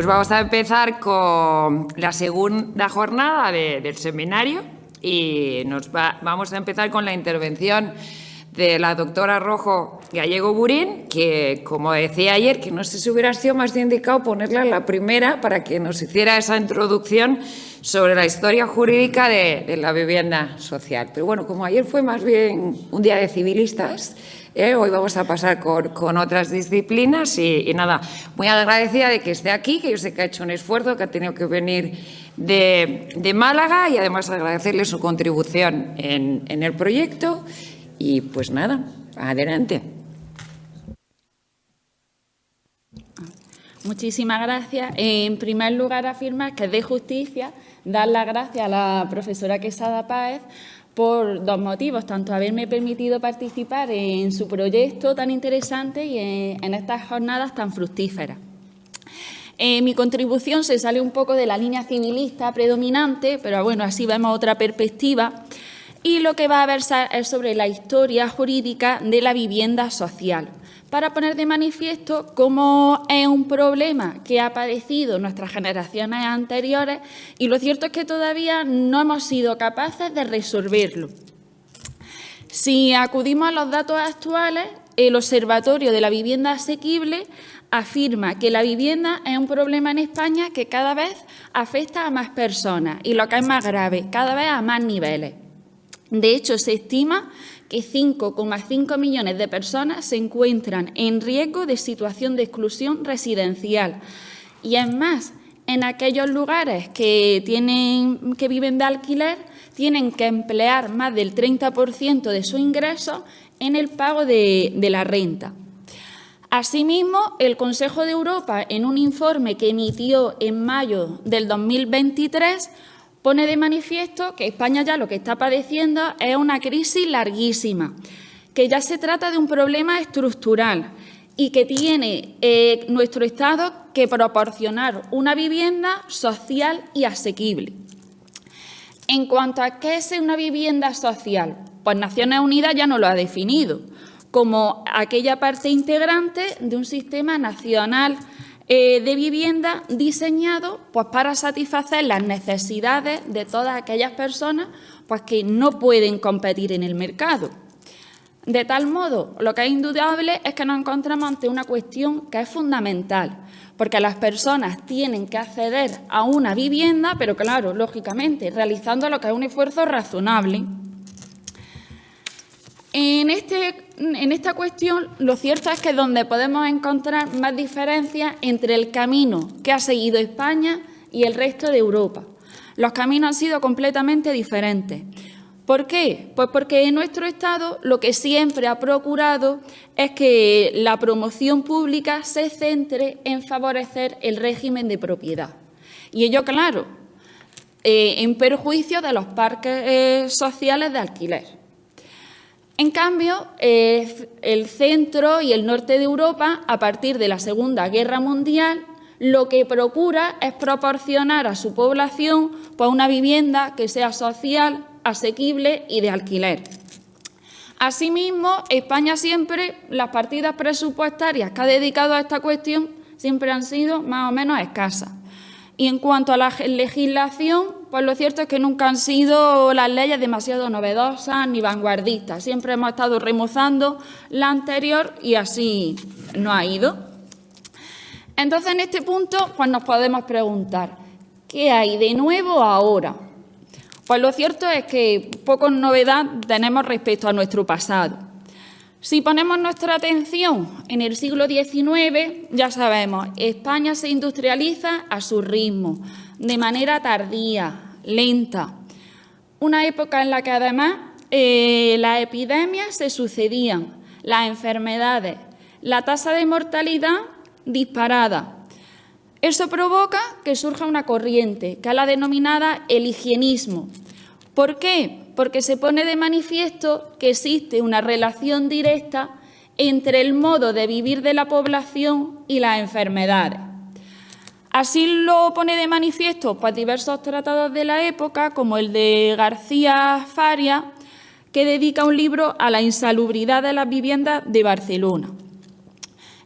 pues vamos a empezar con la segunda jornada del seminario y vamos a empezar con la intervención de la doctora Rojo Gallego Burín, que, como decía ayer, que no sé si hubiera sido más indicado ponerla en la primera para que nos hiciera esa introducción sobre la historia jurídica de la vivienda social. Pero bueno, como ayer fue más bien un día de civilistas, hoy vamos a pasar con otras disciplinas y nada, muy agradecida de que esté aquí, que yo sé que ha hecho un esfuerzo, que ha tenido que venir de Málaga y además agradecerle su contribución en el proyecto. Y pues nada, adelante. Muchísimas gracias. En primer lugar, afirmar que es de justicia dar las gracias a la profesora Quesada Páez por dos motivos, tanto haberme permitido participar en su proyecto tan interesante y en estas jornadas tan fructíferas. Mi contribución se sale un poco de la línea civilista predominante, pero bueno, así vemos otra perspectiva. Y lo que va a versar es sobre la historia jurídica de la vivienda social, para poner de manifiesto cómo es un problema que ha padecido nuestras generaciones anteriores y lo cierto es que todavía no hemos sido capaces de resolverlo. Si acudimos a los datos actuales, el Observatorio de la Vivienda Asequible afirma que la vivienda es un problema en España que cada vez afecta a más personas y, lo que es más grave, cada vez a más niveles. De hecho, se estima que 5,5 millones de personas se encuentran en riesgo de situación de exclusión residencial. Y es más, en aquellos lugares que viven de alquiler, tienen que emplear más del 30% de su ingreso en el pago de la renta. Asimismo, el Consejo de Europa, en un informe que emitió en mayo del 2023, pone de manifiesto que España ya lo que está padeciendo es una crisis larguísima, que ya se trata de un problema estructural y que tiene nuestro Estado que proporcionar una vivienda social y asequible. En cuanto a qué es una vivienda social, pues Naciones Unidas ya nos lo ha definido como aquella parte integrante de un sistema nacional de vivienda diseñado pues, para satisfacer las necesidades de todas aquellas personas pues, que no pueden competir en el mercado. De tal modo, lo que es indudable es que nos encontramos ante una cuestión que es fundamental, porque las personas tienen que acceder a una vivienda, pero claro, lógicamente, realizando lo que es un esfuerzo razonable. En esta cuestión, lo cierto es que es donde podemos encontrar más diferencias entre el camino que ha seguido España y el resto de Europa. Los caminos han sido completamente diferentes. ¿Por qué? Pues porque en nuestro Estado lo que siempre ha procurado es que la promoción pública se centre en favorecer el régimen de propiedad. Y ello, claro, en perjuicio de los parques sociales de alquiler. En cambio, el centro y el norte de Europa, a partir de la Segunda Guerra Mundial, lo que procura es proporcionar a su población pues, una vivienda que sea social, asequible y de alquiler. Asimismo, España siempre, las partidas presupuestarias que ha dedicado a esta cuestión siempre han sido más o menos escasas. Y en cuanto a la legislación, pues lo cierto es que nunca han sido las leyes demasiado novedosas ni vanguardistas. Siempre hemos estado remozando la anterior y así no ha ido. Entonces, en este punto, pues nos podemos preguntar, ¿qué hay de nuevo ahora? Pues lo cierto es que poca novedad tenemos respecto a nuestro pasado. Si ponemos nuestra atención en el siglo XIX, ya sabemos, España se industrializa a su ritmo, de manera tardía, lenta. Una época en la que además las epidemias se sucedían, las enfermedades, la tasa de mortalidad disparada. Eso provoca que surja una corriente, que es la denominada el higienismo. ¿Por qué? Porque se pone de manifiesto que existe una relación directa entre el modo de vivir de la población y las enfermedades. Así lo pone de manifiesto pues, diversos tratados de la época, como el de García Faria, que dedica un libro a la insalubridad de las viviendas de Barcelona.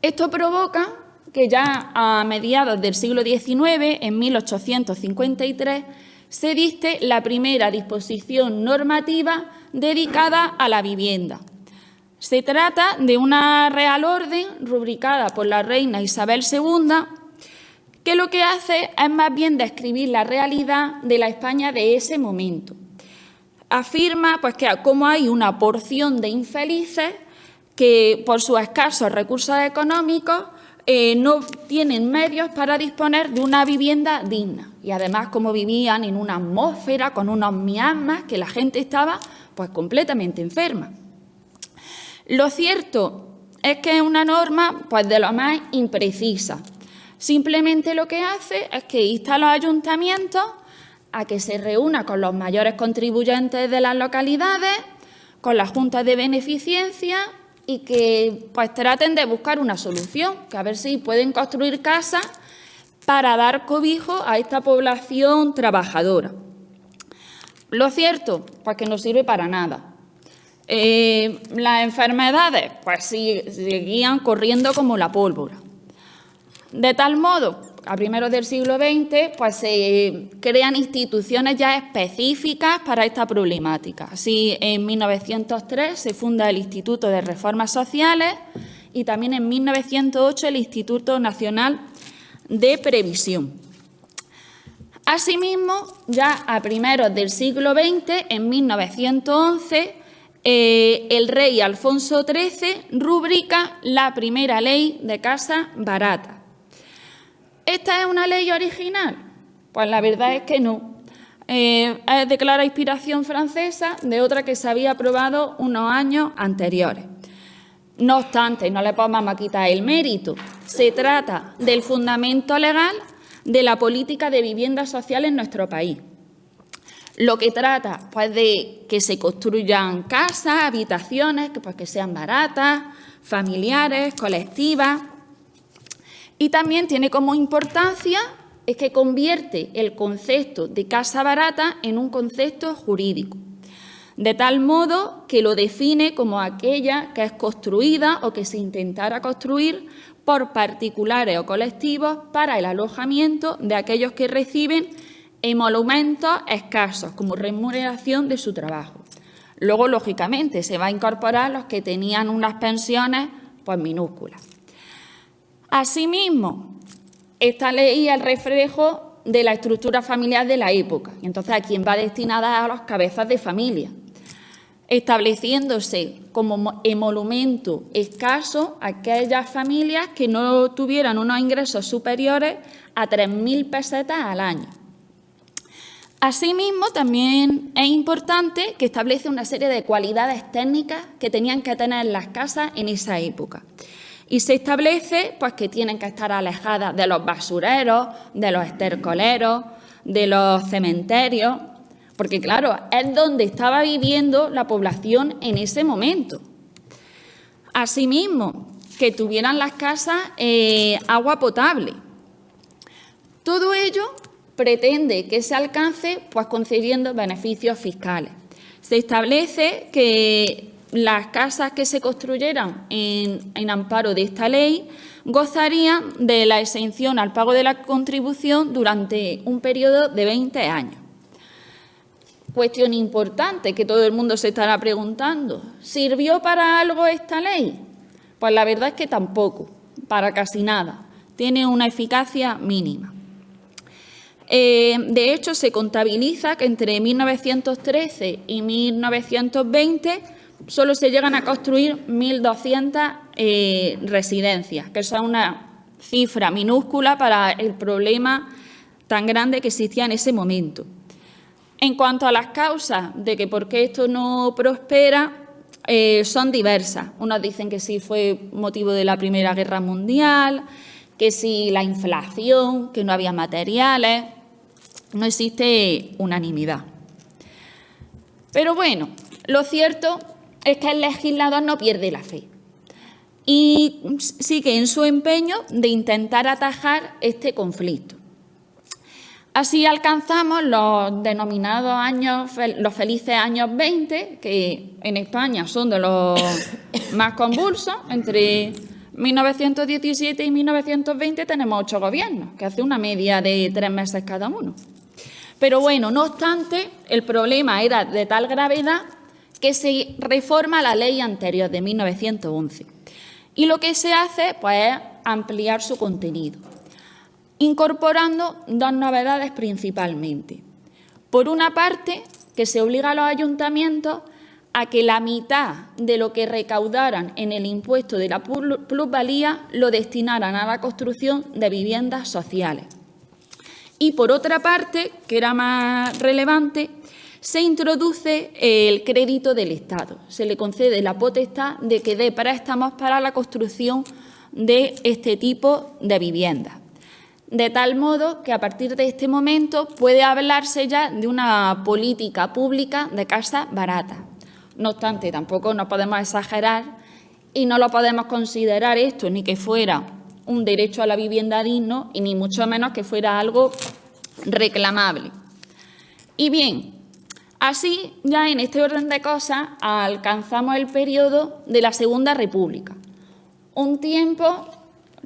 Esto provoca que ya a mediados del siglo XIX, en 1853, se dicte la primera disposición normativa dedicada a la vivienda. Se trata de una Real Orden rubricada por la reina Isabel II, que lo que hace es más bien describir la realidad de la España de ese momento. Afirma pues, que como hay una porción de infelices que por sus escasos recursos económicos no tienen medios para disponer de una vivienda digna. Y además, como vivían en una atmósfera con unos miasmas, que la gente estaba pues, completamente enferma. Lo cierto es que es una norma pues, de lo más imprecisa. Simplemente lo que hace es que insta a los ayuntamientos a que se reúna con los mayores contribuyentes de las localidades, con las juntas de beneficencia y que pues, traten de buscar una solución, que a ver si pueden construir casas para dar cobijo a esta población trabajadora. Lo cierto, pues que no sirve para nada. Las enfermedades, pues seguían corriendo como la pólvora. De tal modo, a primeros del siglo XX, pues se crean instituciones ya específicas para esta problemática. Así, en 1903 se funda el Instituto de Reformas Sociales y también en 1908 el Instituto Nacional de Previsión. Asimismo, ya a primeros del siglo XX, en 1911, el rey Alfonso XIII rubrica la primera ley de casa barata. ¿Esta es una ley original? Pues la verdad es que no. Es de clara inspiración francesa de otra que se había aprobado unos años anteriores. No obstante, no le podemos quitar el mérito. Se trata del fundamento legal de la política de vivienda social en nuestro país. Lo que trata pues, de que se construyan casas, habitaciones, que sean baratas, familiares, colectivas. Y también tiene como importancia es que convierte el concepto de casa barata en un concepto jurídico, de tal modo que lo define como aquella que es construida o que se intentara construir por particulares o colectivos para el alojamiento de aquellos que reciben emolumentos escasos como remuneración de su trabajo. Luego, lógicamente, se va a incorporar los que tenían unas pensiones pues, minúsculas. Asimismo, esta ley es el reflejo de la estructura familiar de la época, y entonces a quién va destinada a los cabezas de familia, estableciéndose como emolumento escaso aquellas familias que no tuvieran unos ingresos superiores a 3.000 pesetas al año. Asimismo, también es importante que establece una serie de cualidades técnicas que tenían que tener las casas en esa época. Y se establece pues, que tienen que estar alejadas de los basureros, de los estercoleros, de los cementerios, porque, claro, es donde estaba viviendo la población en ese momento. Asimismo, que tuvieran las casas agua potable. Todo ello pretende que se alcance pues, concediendo beneficios fiscales. Se establece que las casas que se construyeran en amparo de esta ley gozarían de la exención al pago de la contribución durante un periodo de 20 años. Cuestión importante que todo el mundo se estará preguntando, ¿sirvió para algo esta ley? Pues la verdad es que tampoco, para casi nada. Tiene una eficacia mínima. De hecho, se contabiliza que entre 1913 y 1920 solo se llegan a construir 1.200 residencias, que es una cifra minúscula para el problema tan grande que existía en ese momento. En cuanto a las causas de que por qué esto no prospera, son diversas. Unos dicen que sí fue motivo de la Primera Guerra Mundial, que sí la inflación, que no había materiales. No existe unanimidad. Pero bueno, lo cierto es que el legislador no pierde la fe y sigue en su empeño de intentar atajar este conflicto. Así alcanzamos los denominados los felices años 20, que en España son de los más convulsos entre 1917 y 1920 tenemos 8 gobiernos, que hace una media de 3 meses cada uno. Pero bueno, no obstante, el problema era de tal gravedad que se reforma la ley anterior de 1911. Y lo que se hace pues, es ampliar su contenido, incorporando 2 novedades principalmente. Por una parte, que se obliga a los ayuntamientos a que la mitad de lo que recaudaran en el impuesto de la plusvalía lo destinaran a la construcción de viviendas sociales. Y por otra parte, que era más relevante, se introduce el crédito del Estado. Se le concede la potestad de que dé préstamos para la construcción de este tipo de viviendas. De tal modo que a partir de este momento puede hablarse ya de una política pública de casas baratas. No obstante, tampoco nos podemos exagerar y no lo podemos considerar esto ni que fuera un derecho a la vivienda digno y ni mucho menos que fuera algo reclamable. Y bien, así ya en este orden de cosas alcanzamos el periodo de la Segunda República, un tiempo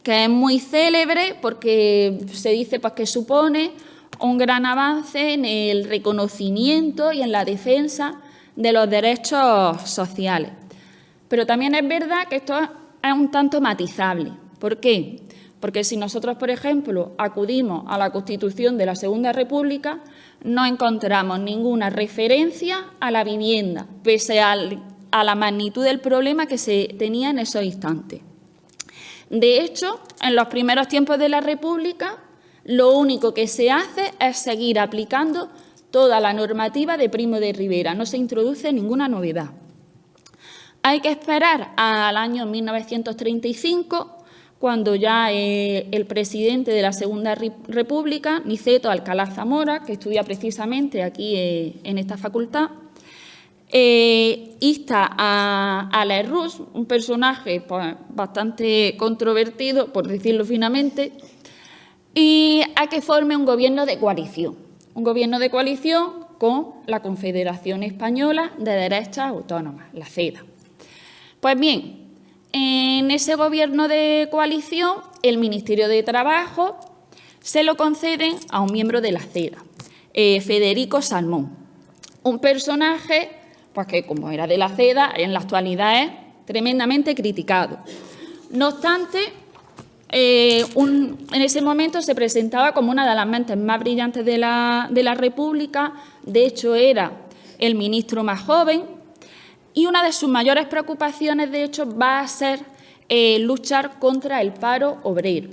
que es muy célebre porque se dice pues, que supone un gran avance en el reconocimiento y en la defensa de los derechos sociales. Pero también es verdad que esto es un tanto matizable. ¿Por qué? Porque si nosotros, por ejemplo, acudimos a la Constitución de la Segunda República, no encontramos ninguna referencia a la vivienda, pese a la magnitud del problema que se tenía en esos instantes. De hecho, en los primeros tiempos de la República, lo único que se hace es seguir aplicando toda la normativa de Primo de Rivera, no se introduce ninguna novedad. Hay que esperar al año 1935, cuando ya el presidente de la Segunda República, Niceto Alcalá Zamora, que estudia precisamente aquí en esta facultad, insta a Lerroux, un personaje pues, bastante controvertido, por decirlo finamente, y a que forme un gobierno de coalición. Un gobierno de coalición con la Confederación Española de Derechas Autónomas, la CEDA. Pues bien, en ese gobierno de coalición, el Ministerio de Trabajo se lo conceden a un miembro de la CEDA, Federico Salmón, un personaje pues, que, como era de la CEDA, en la actualidad es tremendamente criticado. No obstante, en ese momento se presentaba como una de las mentes más brillantes de la República. De hecho, era el ministro más joven y una de sus mayores preocupaciones, de hecho, va a ser luchar contra el paro obrero.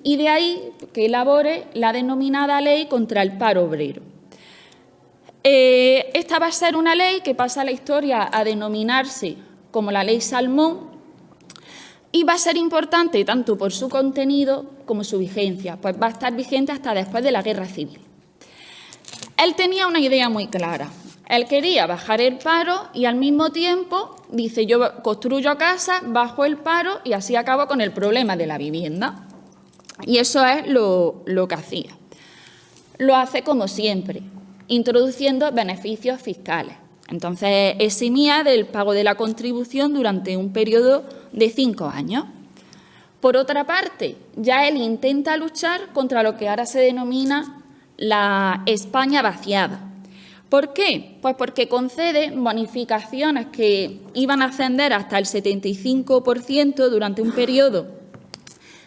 Y de ahí que elabore la denominada Ley contra el Paro Obrero. Esta va a ser una ley que pasa a la historia a denominarse como la Ley Salmón, y va a ser importante tanto por su contenido como su vigencia, pues va a estar vigente hasta después de la Guerra Civil. Él tenía una idea muy clara. Él quería bajar el paro y al mismo tiempo dice: yo construyo casas, bajo el paro y así acabo con el problema de la vivienda. Y eso es lo que hacía. Lo hace como siempre, introduciendo beneficios fiscales. Entonces, eximía del pago de la contribución durante un periodo de 5 años. Por otra parte, ya él intenta luchar contra lo que ahora se denomina la España vaciada. ¿Por qué? Pues porque concede bonificaciones que iban a ascender hasta el 75% durante un periodo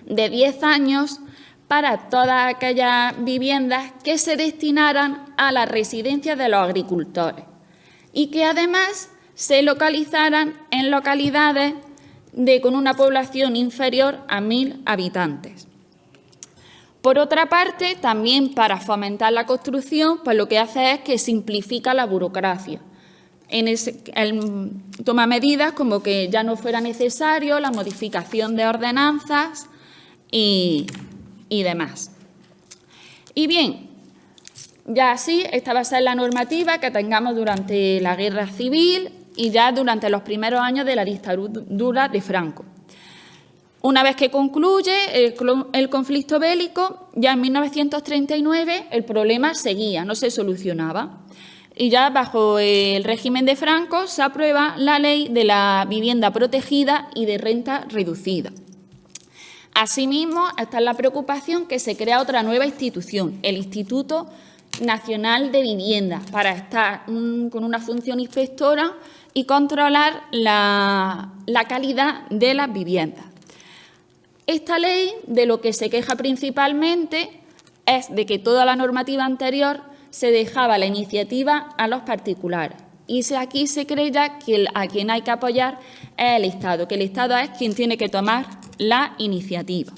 de 10 años para todas aquellas viviendas que se destinaran a las residencias de los agricultores y que además se localizaran en localidades con una población inferior a 1.000 habitantes. Por otra parte, también para fomentar la construcción, pues lo que hace es que simplifica la burocracia. Él toma medidas como que ya no fuera necesario la modificación de ordenanzas y demás. Y bien, ya así, esta va a ser la normativa que tengamos durante la Guerra Civil y ya durante los primeros años de la dictadura de Franco. Una vez que concluye el conflicto bélico, ya en 1939 el problema seguía, no se solucionaba. Y ya bajo el régimen de Franco se aprueba la ley de la vivienda protegida y de renta reducida. Asimismo, está la preocupación que se crea otra nueva institución, el Instituto Nacional de Vivienda, para estar con una función inspectora y controlar la calidad de las viviendas. Esta ley, de lo que se queja principalmente, es de que toda la normativa anterior se dejaba la iniciativa a los particulares. Y aquí se cree ya que a quien hay que apoyar es el Estado, que el Estado es quien tiene que tomar la iniciativa.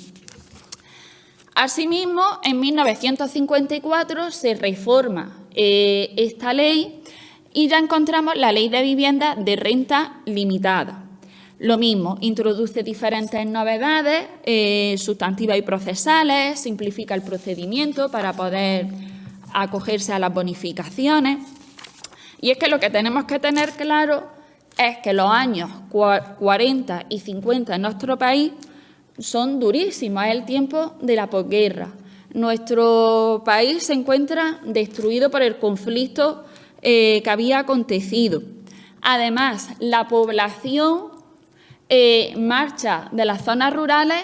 Asimismo, en 1954 se reforma esta ley y ya encontramos la Ley de Vivienda de Renta Limitada. Lo mismo, introduce diferentes novedades sustantivas y procesales, simplifica el procedimiento para poder acogerse a las bonificaciones. Y es que lo que tenemos que tener claro es que los años 40 y 50 en nuestro país son durísimos, es el tiempo de la posguerra. Nuestro país se encuentra destruido por el conflicto que había acontecido. Además, la población marcha de las zonas rurales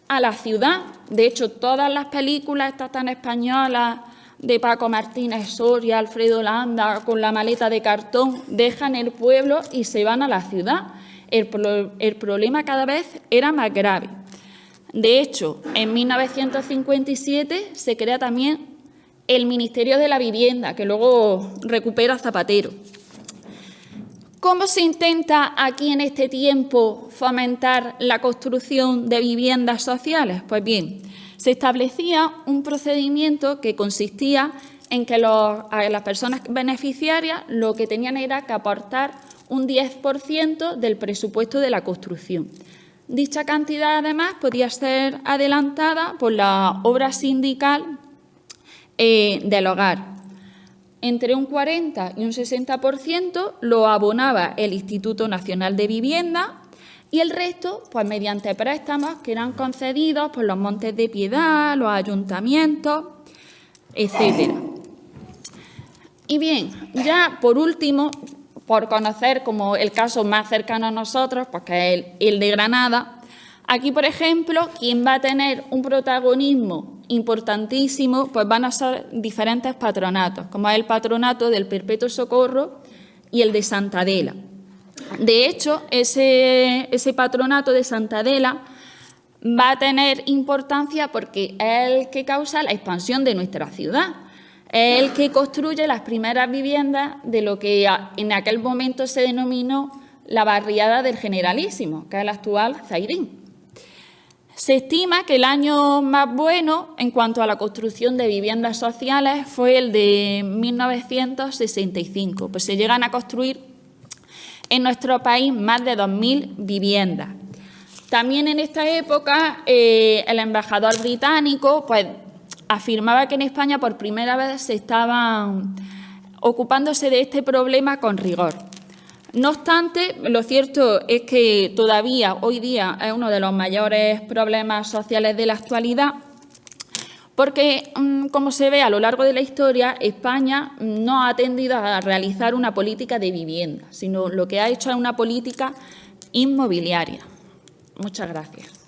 a la ciudad. De hecho, todas las películas estas tan españolas de Paco Martínez Soria, Alfredo Landa, con la maleta de cartón, dejan el pueblo y se van a la ciudad. El problema cada vez era más grave. De hecho, en 1957 se crea también el Ministerio de la Vivienda, que luego recupera Zapatero. ¿Cómo se intenta aquí en este tiempo fomentar la construcción de viviendas sociales? Pues bien, se establecía un procedimiento que consistía en que a las personas beneficiarias lo que tenían era que aportar un 10% del presupuesto de la construcción. Dicha cantidad, además, podía ser adelantada por la obra sindical del hogar. Entre un 40 y un 60% lo abonaba el Instituto Nacional de Vivienda y el resto, pues mediante préstamos que eran concedidos por los Montes de Piedad, los ayuntamientos, etcétera. Y bien, ya por último, por conocer como el caso más cercano a nosotros, pues que es el de Granada, aquí, por ejemplo, quien va a tener un protagonismo importantísimo, pues van a ser diferentes patronatos, como es el patronato del Perpetuo Socorro y el de Santa Adela. De hecho, ese patronato de Santa Adela va a tener importancia porque es el que causa la expansión de nuestra ciudad. Es el que construye las primeras viviendas de lo que en aquel momento se denominó la barriada del Generalísimo, que es el actual Zairín. Se estima que el año más bueno en cuanto a la construcción de viviendas sociales fue el de 1965, pues se llegan a construir en nuestro país más de 2.000 viviendas. También en esta época el embajador británico pues, afirmaba que en España por primera vez se estaban ocupándose de este problema con rigor. No obstante, lo cierto es que todavía hoy día es uno de los mayores problemas sociales de la actualidad porque, como se ve a lo largo de la historia, España no ha tendido a realizar una política de vivienda, sino lo que ha hecho es una política inmobiliaria. Muchas gracias.